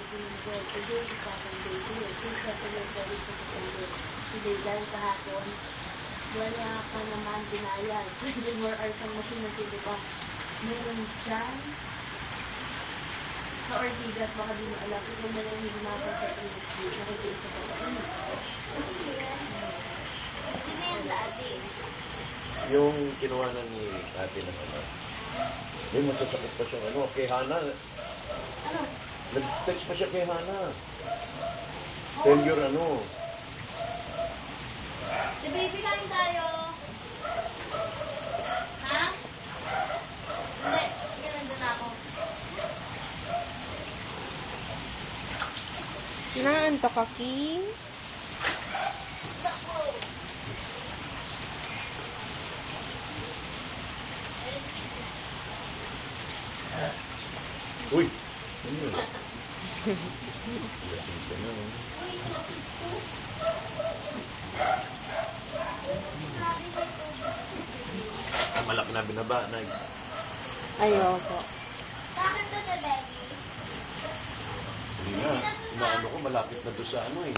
sinunod. Today is Saturday. Please Saturday, sorry po sa Sunday. Today, dahil kahapon, wala pa naman binayad. 20 more hours ang machine na sila pa. Meron dyan sa Ortigas, baka di mo alam. Ito na lang yung ginagawa sa industry. Nakikita sa pagkain. Sino yan dati? Yung kinuhanan ni ate na sana. May masasakit pa siyang ano, kay Hana. Ano? Nag-text pa siya kay Hana. Tell your ano. The baby lang tayo. Ha? Hindi. Sige, nandun ako. Naanto ka, King? Uy! Ano yun? Lasing ka na. Malaki na binaba. Ayoko. Bakit to the baby? Hindi na. Inaano ko, malapit na doon sa ano eh.